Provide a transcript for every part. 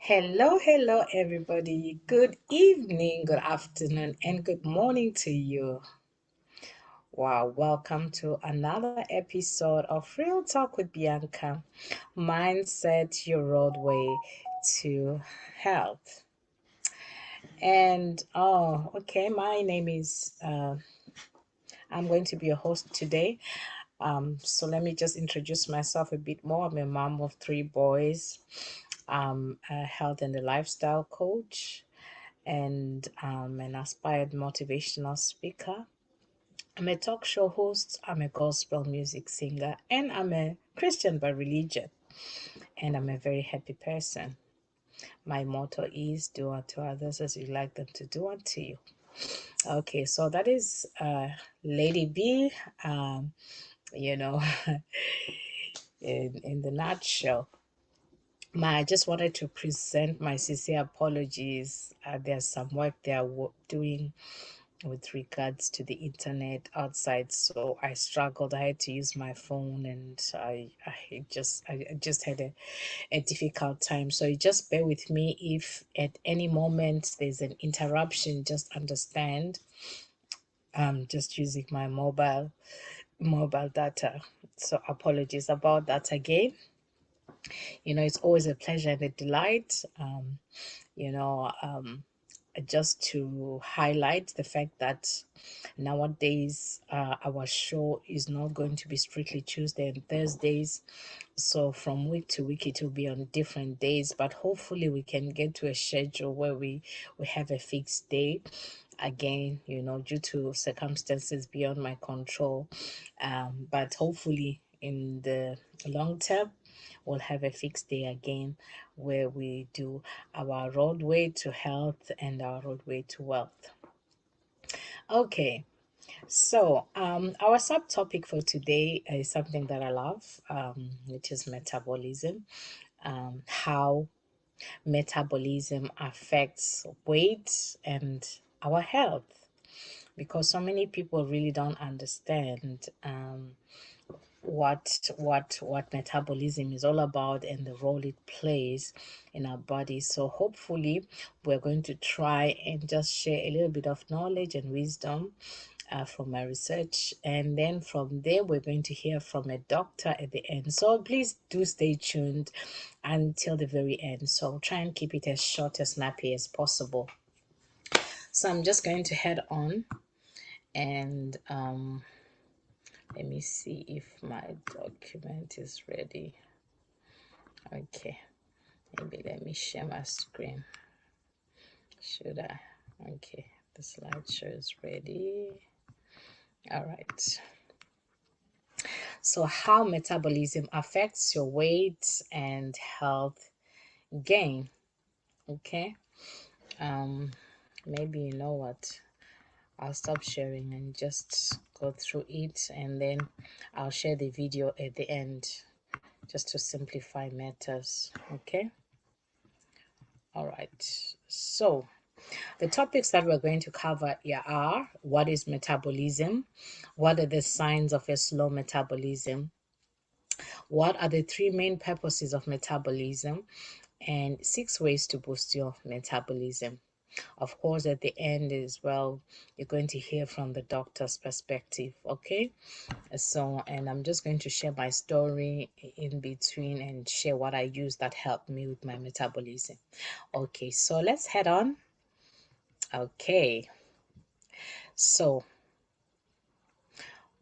Hello, everybody. Good evening, good afternoon, and good morning to you. Wow, welcome to another episode of Real Talk with Bianca. Mindset your roadway to health. Okay, my name is, I'm going to be your host today. So let me just introduce myself a bit more. I'm a mom of three boys. I'm a health and a lifestyle coach and an aspired motivational speaker. I'm a talk show host, I'm a gospel music singer, and I'm a Christian by religion. And I'm a very happy person. My motto is do unto others as you like them to do unto you. Okay, so that is Lady B, um, you know, in the nutshell. I just wanted to present my sincere apologies. There's some work they are doing with regards to the internet outside, so I struggled. I had to use my phone, and I just had a difficult time. So you just bear with me if at any moment there's an interruption. Just understand. I'm just using my mobile data, so apologies about that again. It's always a pleasure and a delight. You know, just to highlight the fact that nowadays our show is not going to be strictly Tuesday and Thursdays. So from week to week it will be on different days, but hopefully we can get to a schedule where we have a fixed day again, due to circumstances beyond my control. But hopefully in the long term we'll have a fixed day again where we do our roadway to health and our roadway to wealth. Okay, so our subtopic for today is something that I love, which is metabolism. How metabolism affects weight and our health, because so many people really don't understand what metabolism is all about and the role it plays in our body. So hopefully we're going to try and just share a little bit of knowledge and wisdom from my research, and then from there we're going to hear from a doctor at the end. So please do stay tuned until the very end. So I'll try and keep it as short, as snappy as possible. So I'm just going to head on and let me see if my document is ready. Okay, maybe let me share my screen. Should I? Okay, the slideshow is ready. All right. So how metabolism affects your weight and health gain. Okay. Um, Maybe you know what? I'll stop sharing and just go through it, and then I'll share the video at the end just to simplify matters. Okay. All right. So the topics that we're going to cover here are: what is metabolism? What are the signs of a slow metabolism? What are the three main purposes of metabolism? And 6 ways to boost your metabolism. Of course, at the end as well, you're going to hear from the doctor's perspective. Okay. So, and I'm just going to share my story in between and share what I use that helped me with my metabolism. Okay, so let's head on. Okay. So,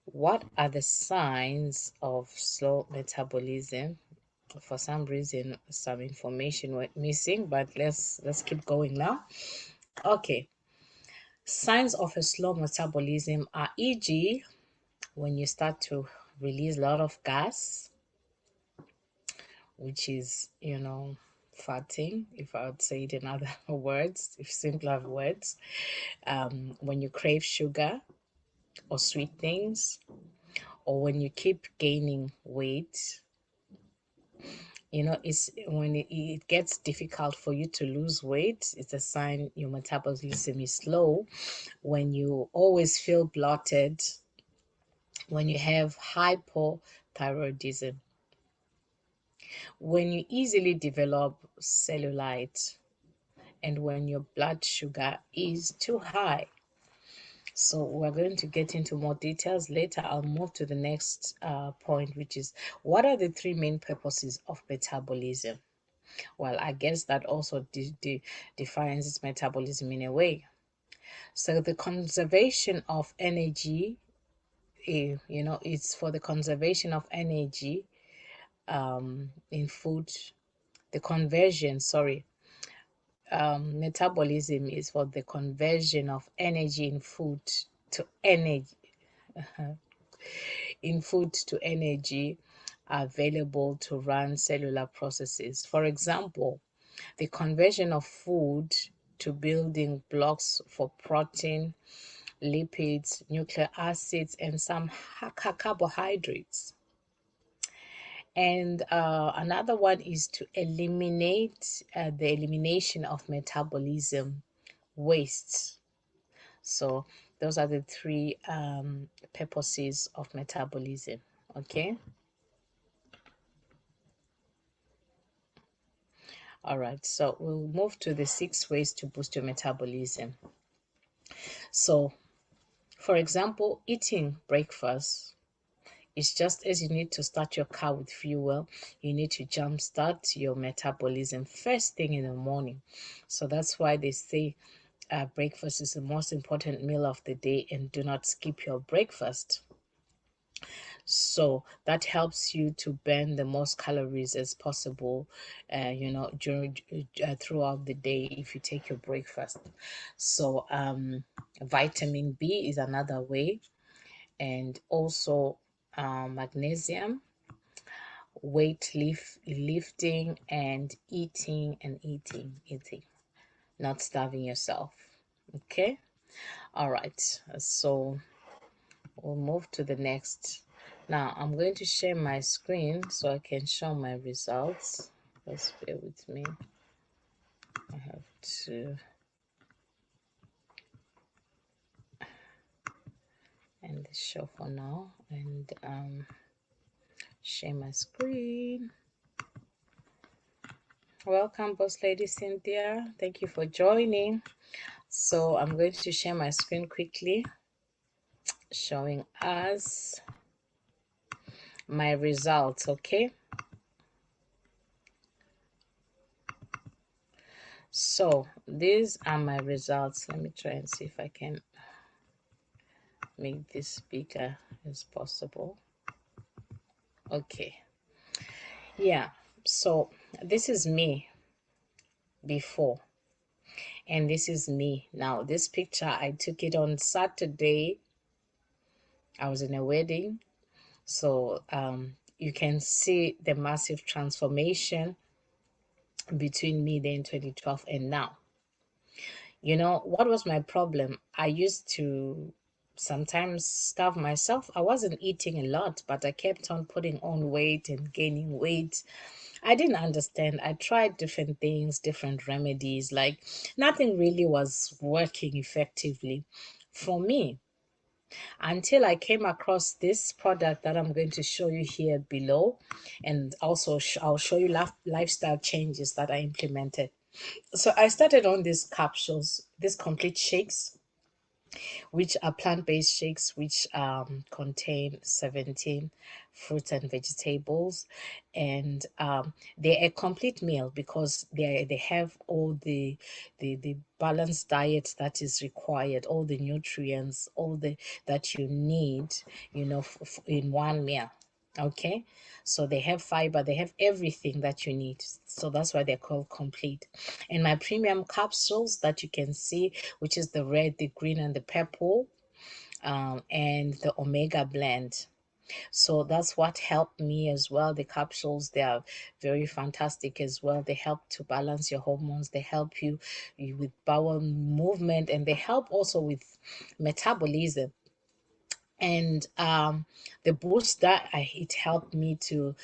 what are the signs of slow metabolism? For some reason, some information went missing, but let's keep going now. Okay. Signs of a slow metabolism are, e.g., when you start to release a lot of gas, which is, farting, if I would say it in other words, if simpler words. When you crave sugar or sweet things, or when you keep gaining weight. It's when it gets difficult for you to lose weight, it's a sign your metabolism is slow. When you always feel bloated, when you have hypothyroidism, When you easily develop cellulite and when your blood sugar is too high. So we're going to get into more details later. I'll move to the next point, which is what are the three main purposes of metabolism? Well, I guess that also defines its metabolism in a way. So the conservation of energy, it's for the conservation of energy in food. The conversion, sorry, metabolism is for the conversion of energy in food to energy, to energy available to run cellular processes. For example, the conversion of food to building blocks for protein, lipids, nucleic acids, and some carbohydrates. And another one is to eliminate the elimination of metabolism waste. So those are the three purposes of metabolism. Okay. All right. So we'll move to the 6 ways to boost your metabolism. So, for example, eating breakfast is just as you need to start your car with fuel, you need to jumpstart your metabolism first thing in the morning. So that's why they say breakfast is the most important meal of the day and do not skip your breakfast. So that helps you to burn the most calories as possible, during throughout the day if you take your breakfast. So vitamin B is another way, and also magnesium, lifting, and eating, not starving yourself. Okay. All right. So we'll move to the next. Now I'm going to share my screen so I can show my results. Just bear with me. I have to end the show for now and share my screen. Welcome, Boss Lady Cynthia. Thank you for joining. So I'm going to share my screen quickly, showing us my results. Okay. So these are my results. Let me try and see if I can make this bigger as possible. Okay. Yeah. So this is me before, and this is me now. This picture, I took it on Saturday. I was in a wedding. So you can see the massive transformation between me then 2012 and now. You know, what was my problem? I used to sometimes starve myself. I wasn't eating a lot, but I kept on putting on weight and gaining weight. I didn't understand. I tried different things, different remedies, like nothing really was working effectively for me until I came across this product that I'm going to show you here below. And also I'll show you lifestyle changes that I implemented. So I started on these capsules, these complete shakes, which are plant-based shakes, which contain 17 fruits and vegetables, and they're a complete meal because they have all the balanced diet that is required, all the nutrients, all the that you need, in one meal. Okay, so they have fiber, they have everything that you need. So that's why they're called complete. And my premium capsules that you can see, which is the red, the green, and the purple, and the omega blend. So that's what helped me as well. The capsules, they are very fantastic as well. They help to balance your hormones. They help you with bowel movement, and they help also with metabolism. And the booster, it helped me to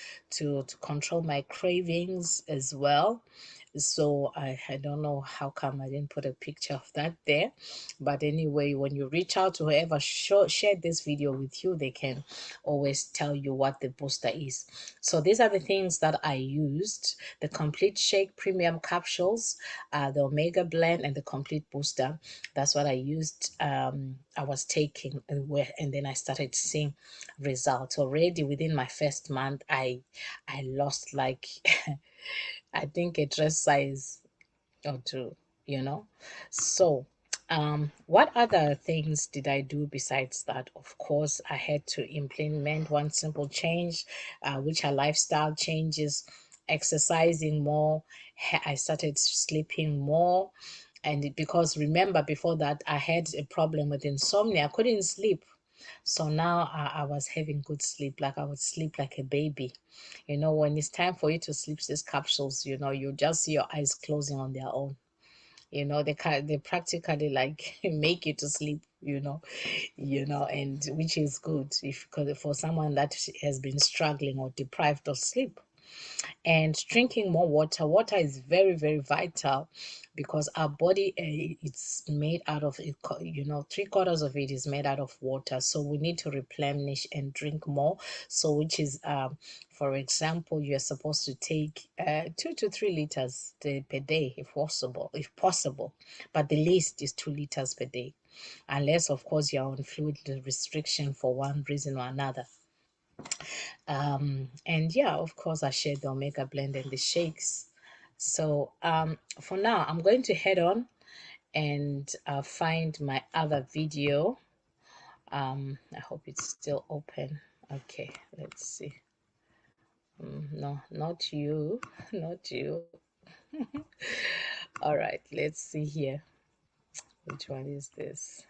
control my cravings as well. So I don't know how come I didn't put a picture of that there. But anyway, when you reach out to whoever shared this video with you, they can always tell you what the booster is. So these are the things that I used: the complete shake premium capsules, the omega blend, and the complete booster. That's what I used. I was taking, and then I started seeing results already within my first month. I lost like I think a dress size or two, you know. So what other things did I do besides that? Of course, I had to implement one simple change, which are lifestyle changes: exercising more. I started sleeping more. And because remember, before that, I had a problem with insomnia. I couldn't sleep. So now I was having good sleep. Like I would sleep like a baby. When it's time for you to sleep, these capsules, you just see your eyes closing on their own. They practically like make you to sleep, and which is good if for someone that has been struggling or deprived of sleep. And drinking more water. Water is very, very vital because our body, it's made out of it, 3/4 of it is made out of water. So we need to replenish and drink more. So which is, for example, you're supposed to take 2 to 3 liters per day if possible, but the least is 2 liters per day, unless of course you're on fluid restriction for one reason or another. And yeah, of course, I shared the omega blend and the shakes. So for now, I'm going to head on and find my other video. I hope it's still open. Okay, let's see. No, not you, not you. All right, let's see here. Which one is this?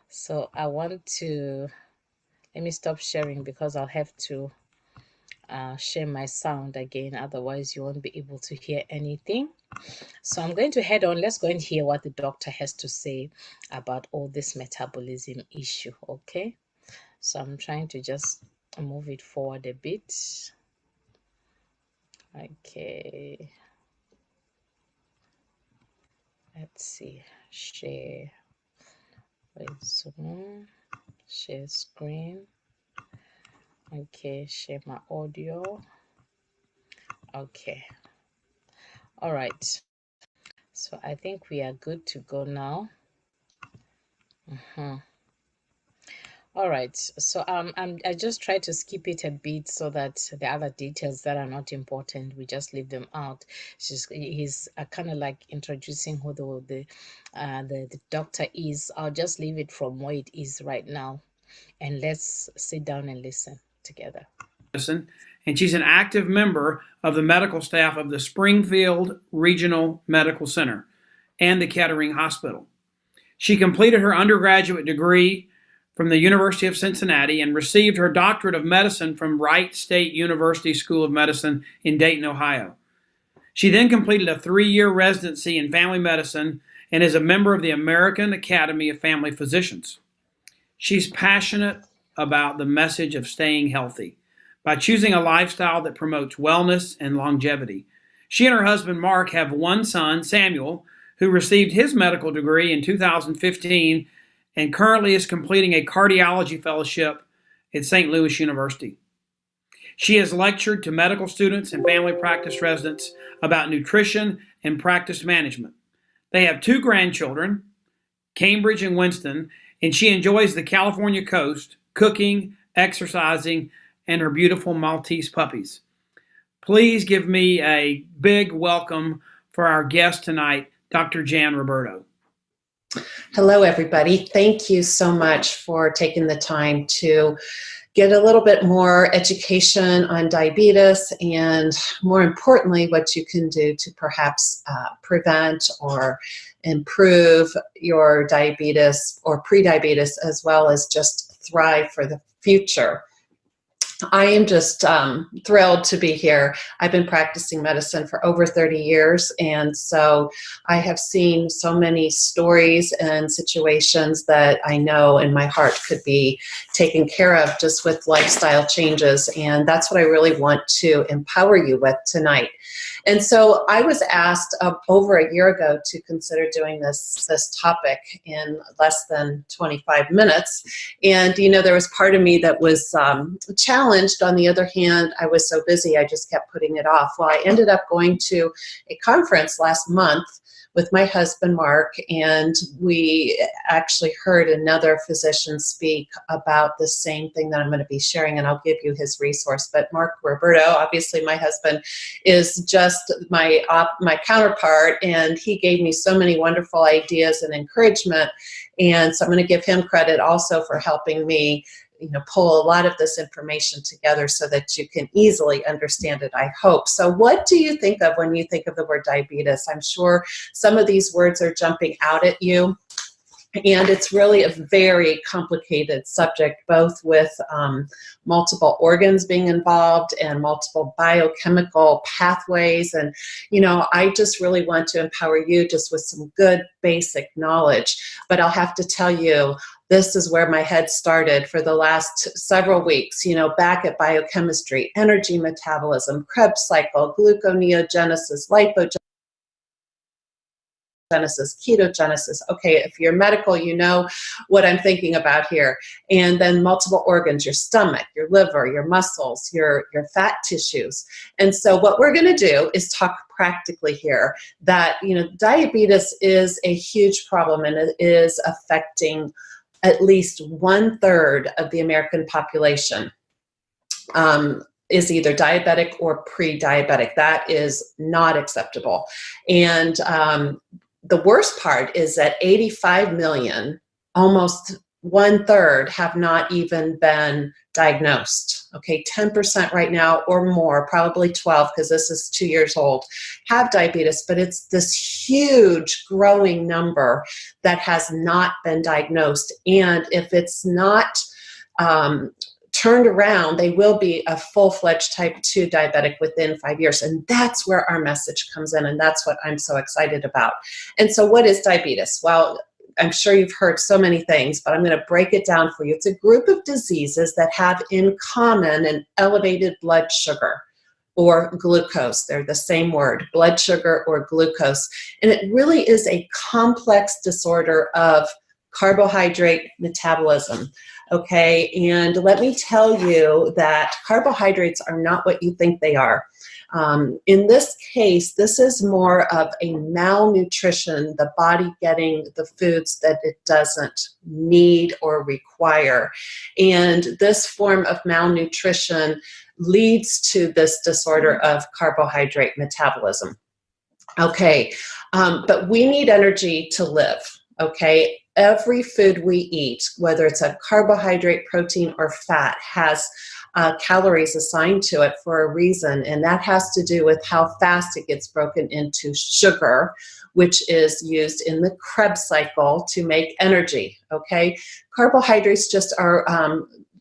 So I want to, let me stop sharing because I'll have to share my sound again, otherwise you won't be able to hear anything. So I'm going to head on. Let's go and hear what the doctor has to say about all this metabolism issue. Okay, so I'm trying to just move it forward a bit. Okay, let's see. Share with Zoom, share screen. Okay, share my audio. Okay, all right, so I think we are good to go now. All right, so I just try to skip it a bit so that the other details that are not important, we just leave them out. He's kind of like introducing who the doctor is. I'll just leave it from where it is right now, and let's sit down and listen together. And she's an active member of the medical staff of the Springfield Regional Medical Center and the Kettering Hospital. She completed her undergraduate degree from the University of Cincinnati and received her doctorate of medicine from Wright State University School of Medicine in Dayton, Ohio. She then completed a 3-year residency in family medicine and is a member of the American Academy of Family Physicians. She's passionate about the message of staying healthy by choosing a lifestyle that promotes wellness and longevity. She and her husband, Mark, have one son, Samuel, who received his medical degree in 2015 and currently is completing a cardiology fellowship at St. Louis University. She has lectured to medical students and family practice residents about nutrition and practice management. They have 2 grandchildren, Cambridge and Winston, and she enjoys the California coast, cooking, exercising, and her beautiful Maltese puppies. Please give me a big welcome for our guest tonight, Dr. Jan Roberto. Hello, everybody. Thank you so much for taking the time to get a little bit more education on diabetes and, more importantly, what you can do to perhaps prevent or improve your diabetes or prediabetes, as well as just thrive for the future. I am just thrilled to be here. I've been practicing medicine for over 30 years, and so I have seen so many stories and situations that I know in my heart could be taken care of just with lifestyle changes, and that's what I really want to empower you with tonight. And so I was asked over a year ago to consider doing this topic in less than 25 minutes. And, you know, there was part of me that was challenged. On the other hand, I was so busy, I just kept putting it off. Well, I ended up going to a conference last month with my husband, Mark, and we actually heard another physician speak about the same thing that I'm going to be sharing, and I'll give you his resource. But Mark Roberto, obviously my husband, is just my counterpart, and he gave me so many wonderful ideas and encouragement, and so I'm going to give him credit also for helping me, you know, pull a lot of this information together so that you can easily understand it, I hope. So what do you think of when you think of the word diabetes? I'm sure some of these words are jumping out at you. And it's really a very complicated subject, both with multiple organs being involved and multiple biochemical pathways. And, you know, I just really want to empower you just with some good basic knowledge. But I'll have to tell you, this is where my head started for the last several weeks, you know, back at biochemistry, energy metabolism, Krebs cycle, gluconeogenesis, lipogenesis, ketogenesis. Okay, if you're medical, you know what I'm thinking about here. And then multiple organs, your stomach, your liver, your muscles, your fat tissues. And so what we're going to do is talk practically here that, you know, diabetes is a huge problem, and it is affecting at least 1/3 of the American population. Is either diabetic or pre-diabetic. That is not acceptable. And the worst part is that 85 million, almost 1/3, have not even been diagnosed. Okay, 10% right now or more, probably 12, because this is 2 years old, have diabetes, but it's this huge growing number that has not been diagnosed. And if it's not turned around, they will be a full-fledged type 2 diabetic within 5 years. And that's where our message comes in. And that's what I'm so excited about. And so what is diabetes? Well, I'm sure you've heard so many things, but I'm going to break it down for you. It's a group of diseases that have in common an elevated blood sugar or glucose. They're the same word, blood sugar or glucose. And it really is a complex disorder of carbohydrate metabolism. Okay, and let me tell you that carbohydrates are not what you think they are. In this case, this is more of a malnutrition, the body getting the foods that it doesn't need or require. And this form of malnutrition leads to this disorder of carbohydrate metabolism. Okay, but we need energy to live, okay? Every food we eat, whether it's a carbohydrate, protein, or fat, has calories assigned to it for a reason, and that has to do with how fast it gets broken into sugar, which is used in the Krebs cycle to make energy, okay? Carbohydrates just are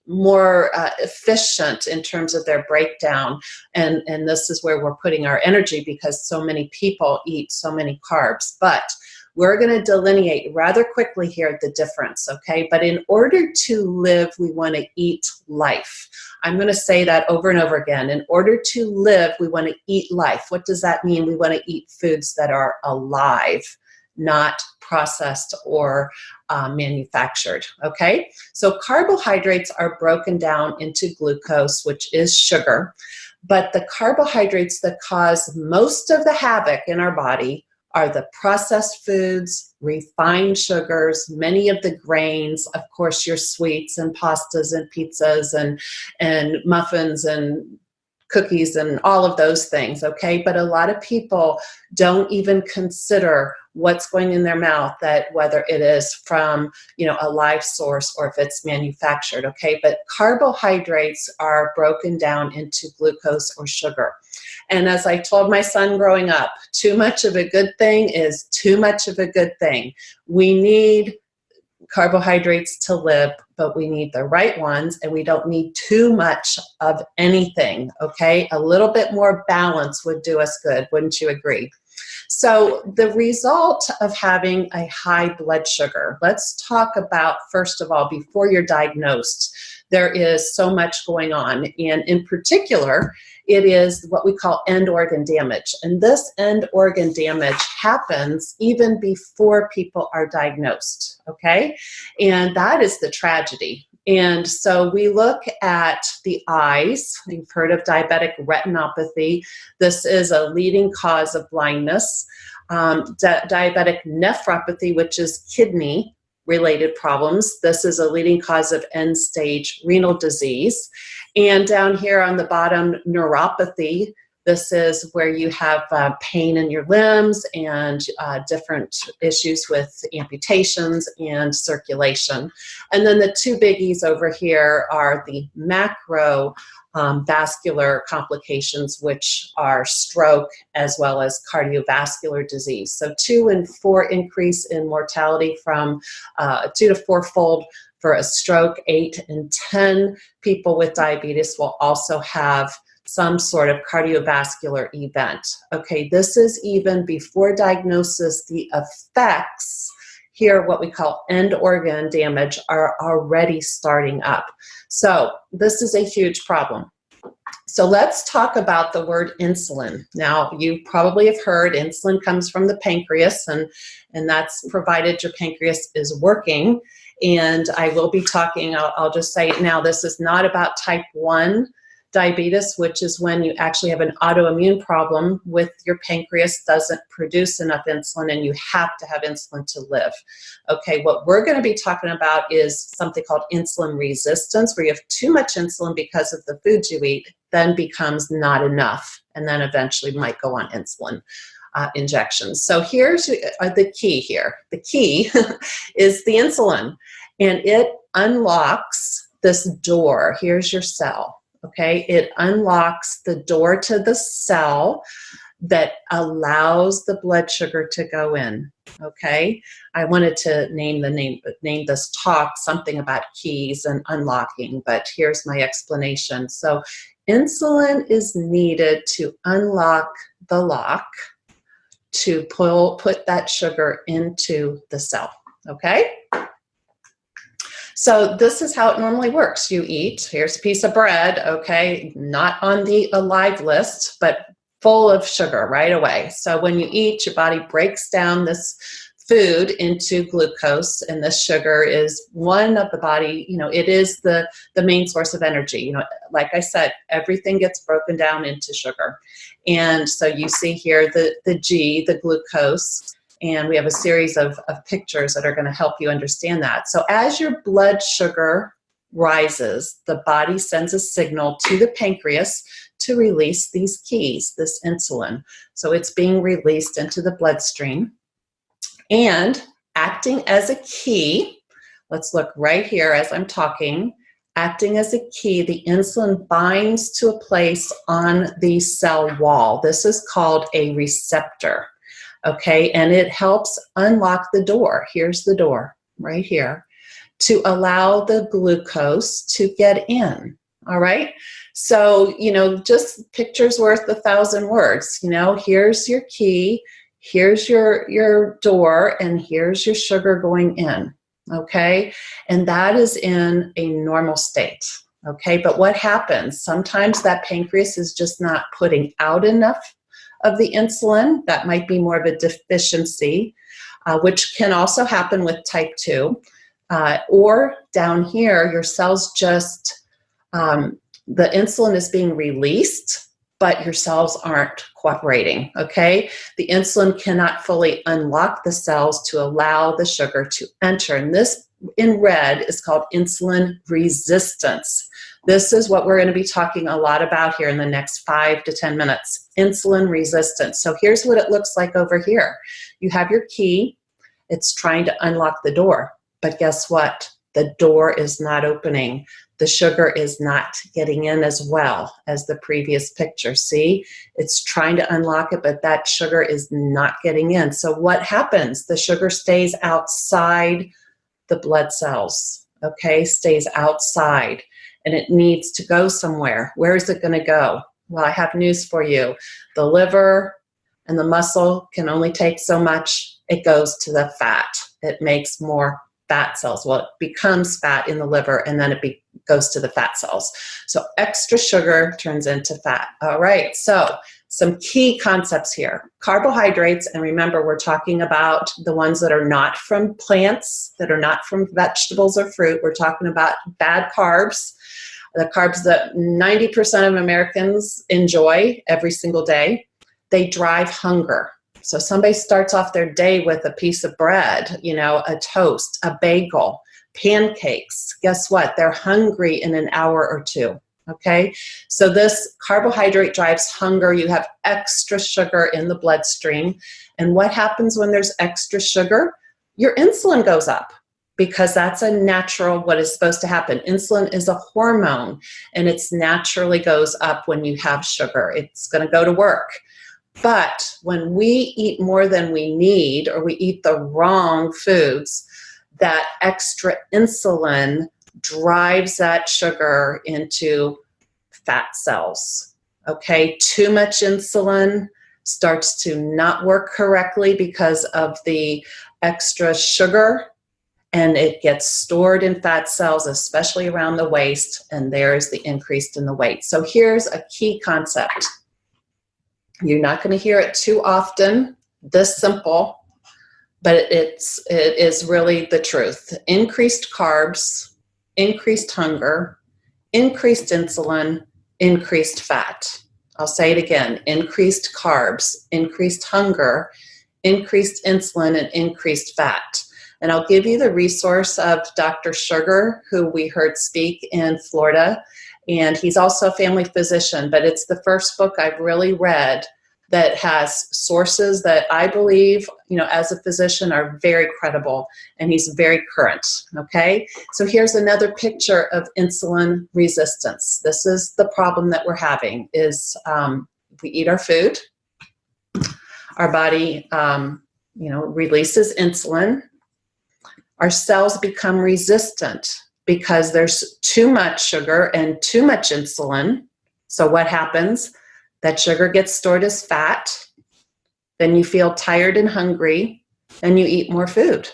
more efficient in terms of their breakdown, and this is where we're putting our energy because so many people eat so many carbs. But we're going to delineate rather quickly here the difference, okay? But in order to live, we want to eat life. I'm going to say that over and over again. In order to live, we want to eat life. What does that mean? We want to eat foods that are alive, not processed or manufactured, okay? So carbohydrates are broken down into glucose, which is sugar, but the carbohydrates that cause most of the havoc in our body are the processed foods, refined sugars, many of the grains, of course, your sweets and pastas and pizzas and muffins and cookies and all of those things, okay? But a lot of people don't even consider what's going in their mouth, that whether it is from, you know, a live source or if it's manufactured, okay? But carbohydrates are broken down into glucose or sugar. And as I told my son growing up, too much of a good thing is too much of a good thing. We need carbohydrates to live, but we need the right ones, and we don't need too much of anything, okay? A little bit more balance would do us good, wouldn't you agree? So the result of having a high blood sugar, let's talk about, first of all, before you're diagnosed, there is so much going on. And in particular, it is what we call end organ damage. And this end organ damage happens even before people are diagnosed, okay? And that is the tragedy. And so we look at the eyes. You've heard of diabetic retinopathy. This is a leading cause of blindness. Diabetic nephropathy, which is kidney related problems. This is a leading cause of end-stage renal disease. And down here on the bottom, neuropathy. This is where you have pain in your limbs and different issues with amputations and circulation. And then the two biggies over here are the macro vascular complications, which are stroke as well as cardiovascular disease. So 2 and 4 increase in mortality from 2 to 4-fold for a stroke. 8 and 10 people with diabetes will also have some sort of cardiovascular event. Okay, this is even before diagnosis. The effects here, what we call end organ damage, are already starting up. So this is a huge problem. So let's talk about the word insulin. Now, you probably have heard insulin comes from the pancreas, and that's provided your pancreas is working. And I will be talking, I'll just say it now, this is not about type 1 diabetes, which is when you actually have an autoimmune problem with your pancreas doesn't produce enough insulin and you have to have insulin to live. Okay, what we're going to be talking about is something called insulin resistance, where you have too much insulin because of the foods you eat, then becomes not enough, and then eventually might go on insulin injections. So here's the key here. The key is the insulin, and it unlocks this door. Here's your cell. Okay, it unlocks the door to the cell that allows the blood sugar to go in. Okay, I wanted to name this talk something about keys and unlocking, but here's my explanation. So insulin is needed to unlock the lock to put that sugar into the cell. Okay. So this is how it normally works. You eat, here's a piece of bread, okay, not on the alive list, but full of sugar right away. So when you eat, your body breaks down this food into glucose, and this sugar is one of the body, it is the main source of energy. Like I said, everything gets broken down into sugar. And so you see here the G, the glucose. And we have a series of pictures that are going to help you understand that. So as your blood sugar rises, the body sends a signal to the pancreas to release these keys, this insulin. So it's being released into the bloodstream. And acting as a key, let's look right here as I'm talking, acting as a key, the insulin binds to a place on the cell wall. This is called a receptor. Okay, and it helps unlock the door. Here's the door right here to allow the glucose to get in. All right, so just pictures worth 1,000 words. Here's your key, here's your door, and here's your sugar going in. Okay, and that is in a normal state. Okay, but what happens? Sometimes that pancreas is just not putting out enough of the insulin. That might be more of a deficiency, which can also happen with type 2. Or down here, your cells just, the insulin is being released, but your cells aren't cooperating, okay? The insulin cannot fully unlock the cells to allow the sugar to enter. And this in red is called insulin resistance. This is what we're going to be talking a lot about here in the next 5 to 10 minutes, insulin resistance. So here's what it looks like over here. You have your key. It's trying to unlock the door. But guess what? The door is not opening. The sugar is not getting in as well as the previous picture. See, it's trying to unlock it, but that sugar is not getting in. So what happens? The sugar stays outside the blood cells, okay, stays outside, and it needs to go somewhere. Where is it going to go? Well, I have news for you. The liver and the muscle can only take so much. It goes to the fat. It makes more fat cells. Well, it becomes fat in the liver, and then it goes to the fat cells. So extra sugar turns into fat. All right, so some key concepts here. Carbohydrates, and remember, we're talking about the ones that are not from plants, that are not from vegetables or fruit. We're talking about bad carbs, the carbs that 90% of Americans enjoy every single day. They drive hunger. So somebody starts off their day with a piece of bread, a toast, a bagel, pancakes. Guess what? They're hungry in an hour or two. Okay, so this carbohydrate drives hunger. You have extra sugar in the bloodstream. And what happens when there's extra sugar? Your insulin goes up, because that's a natural, what is supposed to happen. Insulin is a hormone, and it naturally goes up when you have sugar. It's going to go to work. But when we eat more than we need, or we eat the wrong foods, that extra insulin drives that sugar into fat cells. Okay, too much insulin starts to not work correctly because of the extra sugar, and it gets stored in fat cells, especially around the waist, and there's the increase in the weight. So here's a key concept. You're not going to hear it too often, this simple, but it is really the truth. Increased carbs, increased hunger, increased insulin, increased fat. I'll say it again. Increased carbs, increased hunger, increased insulin, and increased fat. And I'll give you the resource of Dr. Sugar, who we heard speak in Florida. And he's also a family physician, but it's the first book I've really read that has sources that I believe, as a physician, are very credible, and he's very current, okay? So here's another picture of insulin resistance. This is the problem that we're having, is we eat our food, our body, releases insulin, our cells become resistant because there's too much sugar and too much insulin. So what happens? That sugar gets stored as fat, then you feel tired and hungry, and you eat more food,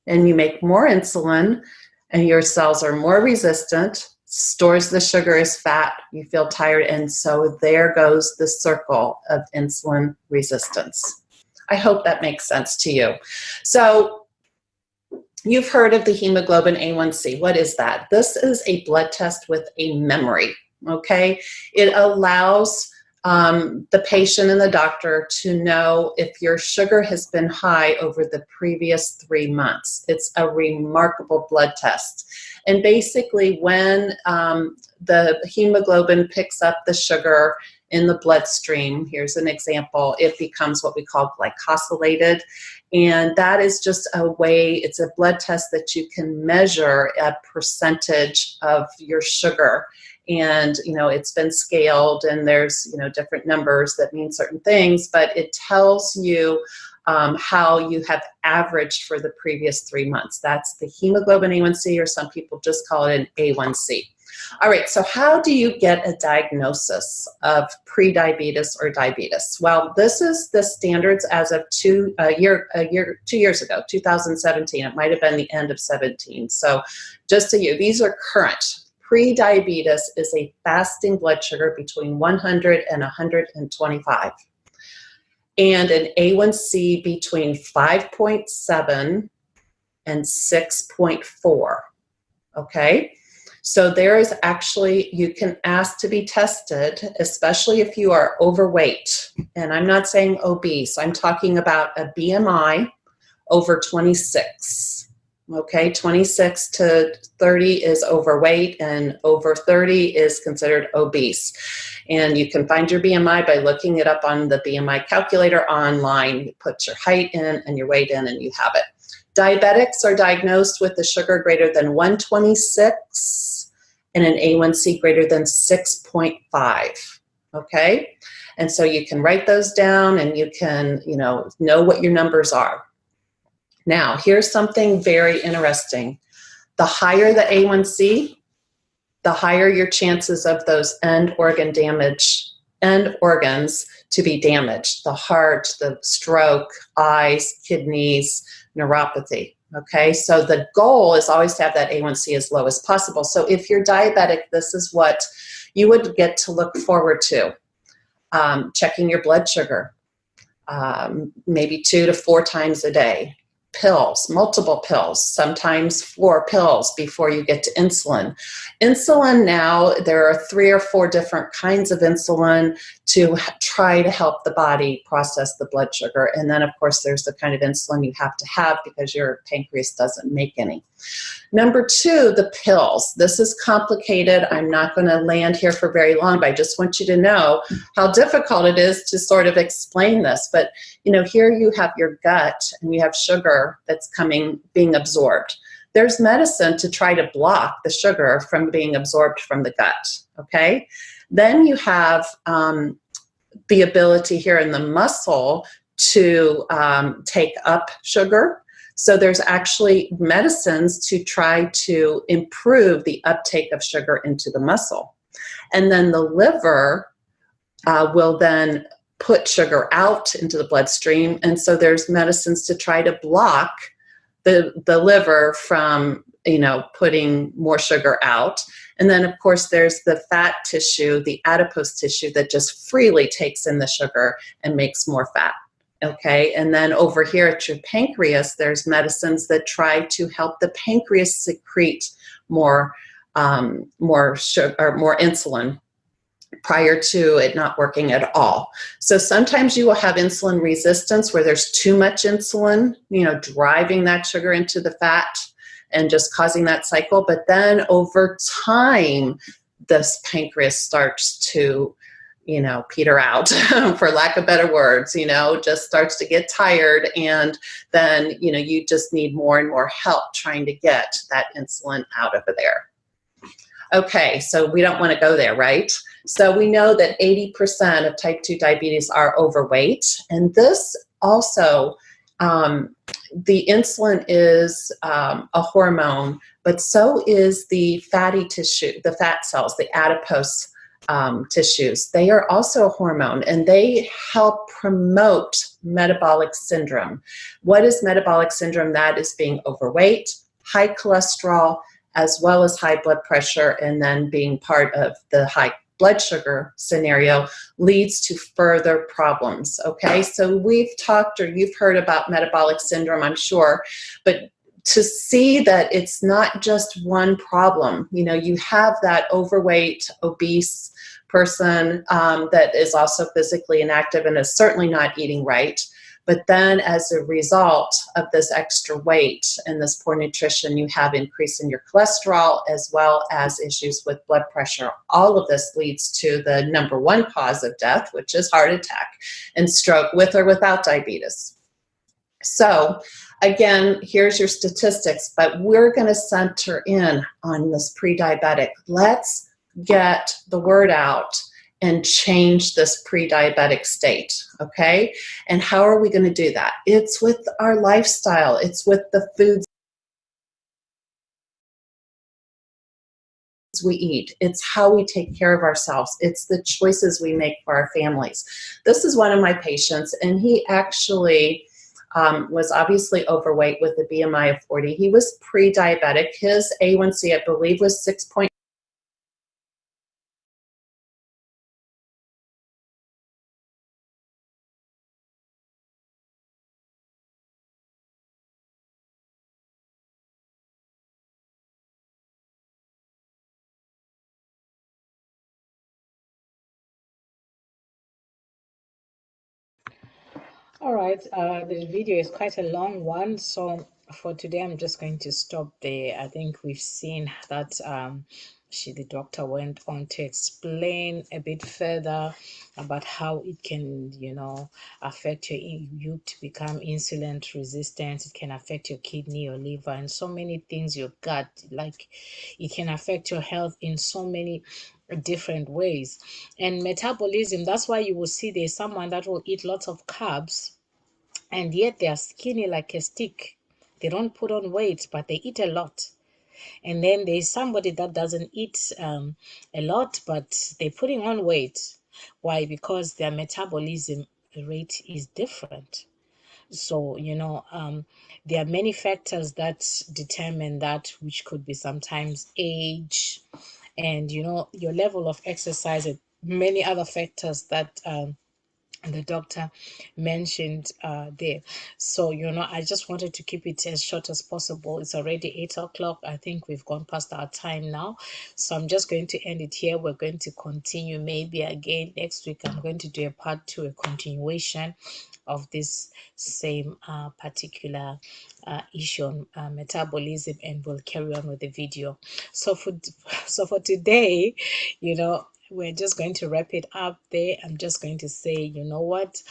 and you make more insulin, and your cells are more resistant, stores the sugar as fat, you feel tired, and so there goes the circle of insulin resistance. I hope that makes sense to you. So you've heard of the hemoglobin A1C. What is that? This is a blood test with a memory, okay? It allows the patient and the doctor to know if your sugar has been high over the previous 3 months. It's a remarkable blood test. And basically, when the hemoglobin picks up the sugar in the bloodstream, here's an example, it becomes what we call glycosylated. And that is just a way, it's a blood test that you can measure a percentage of your sugar. And, it's been scaled, and there's, different numbers that mean certain things, but it tells you how you have averaged for the previous 3 months. That's the hemoglobin A1C, or some people just call it an A1C. All right, so how do you get a diagnosis of prediabetes or diabetes? Well, this is the standards as of 2 years ago, 2017. It might have been the end of 17. So just so these are current. Prediabetes is a fasting blood sugar between 100 and 125, and an A1C between 5.7 and 6.4, okay? So there is actually, you can ask to be tested, especially if you are overweight. And I'm not saying obese, I'm talking about a BMI over 26. Okay, 26 to 30 is overweight, and over 30 is considered obese. And you can find your BMI by looking it up on the BMI calculator online. You put your height in and your weight in, and you have it. Diabetics are diagnosed with a sugar greater than 126 and an A1C greater than 6.5. Okay, and so you can write those down, and you can, know what your numbers are. Now, here's something very interesting. The higher the A1C, the higher your chances of those end organs to be damaged. The heart, the stroke, eyes, kidneys, neuropathy. Okay, so the goal is always to have that A1C as low as possible. So if you're diabetic, this is what you would get to look forward to. Checking your blood sugar, maybe 2 to 4 times a day. Pills, multiple pills, sometimes 4 pills before you get to insulin. Insulin now, there are 3 or 4 different kinds of insulin to try to help the body process the blood sugar. And then, of course, there's the kind of insulin you have to have because your pancreas doesn't make any. Number 2, the pills. This is complicated. I'm not going to land here for very long, but I just want you to know how difficult it is to sort of explain this. But, here you have your gut and you have sugar that's being absorbed. There's medicine to try to block the sugar from being absorbed from the gut, okay? Then you have the ability here in the muscle to take up sugar. So there's actually medicines to try to improve the uptake of sugar into the muscle. And then the liver will then put sugar out into the bloodstream. And so there's medicines to try to block the liver from, putting more sugar out. And then, of course, there's the fat tissue, the adipose tissue that just freely takes in the sugar and makes more fat. Okay, and then over here at your pancreas, there's medicines that try to help the pancreas secrete more sugar or more insulin prior to it not working at all. So sometimes you will have insulin resistance where there's too much insulin, driving that sugar into the fat and just causing that cycle. But then over time, this pancreas starts to peter out, for lack of better words, just starts to get tired. And then, you just need more and more help trying to get that insulin out of there. Okay, so we don't want to go there, right? So we know that 80% of type 2 diabetes are overweight. And this also, the insulin is a hormone, but so is the fatty tissue, the fat cells, the adipose tissues. They are also a hormone, and they help promote metabolic syndrome. What is metabolic syndrome? That is being overweight, high cholesterol, as well as high blood pressure, and then being part of the high blood sugar scenario leads to further problems. Okay, so we've talked, or you've heard about metabolic syndrome, I'm sure, but to see that it's not just one problem. You have that overweight, obese person that is also physically inactive and is certainly not eating right. But then as a result of this extra weight and this poor nutrition, you have increase in your cholesterol as well as issues with blood pressure. All of this leads to the number 1 cause of death, which is heart attack and stroke, with or without diabetes. So again, here's your statistics, but we're going to center in on this pre-diabetic. Let's get the word out and change this pre-diabetic state, okay? And how are we going to do that? It's with our lifestyle. It's with the foods we eat. It's how we take care of ourselves. It's the choices we make for our families. This is one of my patients, and he actually was obviously overweight with a BMI of 40. He was pre-diabetic. His A1C, I believe, was 6. All right, the video is quite a long one, so for today I'm just going to stop there. I think we've seen that the doctor went on to explain a bit further about how it can, affect you to become insulin resistant. It can affect your kidney, your liver, and so many things, your gut. Like, it can affect your health in so many different ways. And metabolism, that's why you will see there's someone that will eat lots of carbs and yet they are skinny like a stick. They don't put on weight, but they eat a lot. And then there's somebody that doesn't eat a lot, but they're putting on weight. Why? Because their metabolism rate is different. So, there are many factors that determine that, which could be sometimes age and, your level of exercise and many other factors that the doctor mentioned there. So, I just wanted to keep it as short as possible. It's already 8 o'clock. I think we've gone past our time now. So I'm just going to end it here. We're going to continue maybe again next week. I'm going to do a part 2, a continuation of this same particular issue on metabolism, and we'll carry on with the video. So for today, we're just going to wrap it up there. I'm just going to say, you know what?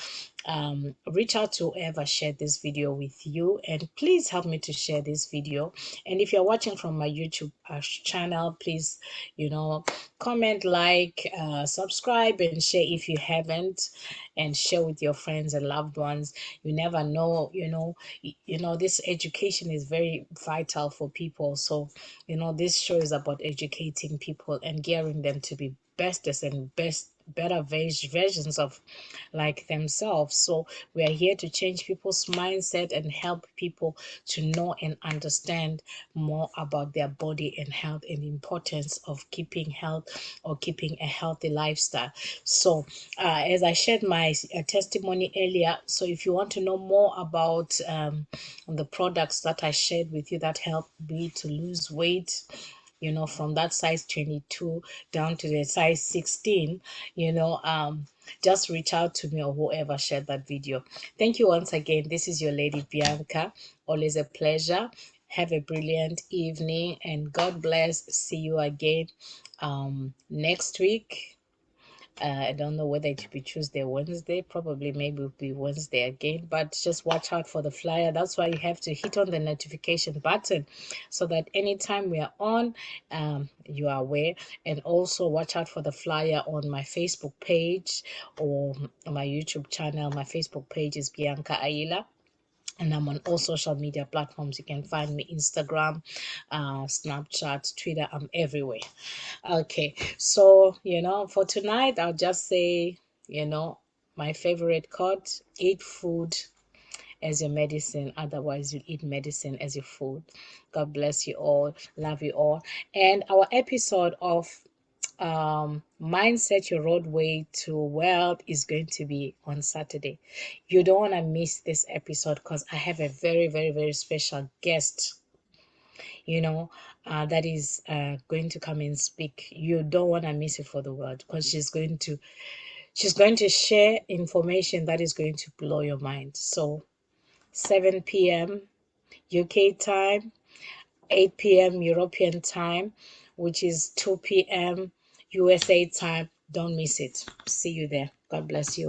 Reach out to whoever shared this video with you, and please help me to share this video. And if you're watching from my YouTube channel, please, comment, like, subscribe, and share if you haven't, and share with your friends and loved ones. You never know, this education is very vital for people. So, this show is about educating people and gearing them to be bestest and better versions of like themselves. So we are here to change people's mindset and help people to know and understand more about their body and health and the importance of keeping health or keeping a healthy lifestyle. So as I shared my testimony earlier, so if you want to know more about the products that I shared with you that help me to lose weight, from that size 22 down to the size 16, just reach out to me or whoever shared that video. Thank you once again. This is your lady Bianca. Always a pleasure. Have a brilliant evening and God bless. See you again next week. I don't know whether it will be Tuesday or Wednesday. Probably maybe it'll be Wednesday again. But just watch out for the flyer. That's why you have to hit on the notification button so that anytime we are on, you are aware. And also watch out for the flyer on my Facebook page or my YouTube channel. My Facebook page is Bianca Aila. And I'm on all social media platforms. You can find me Instagram, Snapchat, Twitter. I'm everywhere. Okay, so for tonight, I'll just say, my favorite quote: eat food as your medicine, otherwise you eat medicine as your food. God bless you all, love you all. And our episode of Mindset Your Roadway to Wealth is going to be on Saturday. You don't want to miss this episode because I have a very, very, very special guest that is going to come and speak. You don't want to miss it for the world because she's going to share information that is going to blow your mind. So 7 p.m. UK time, 8 p.m. European time, which is 2 p.m. USA time. Don't miss it. See you there. God bless you all.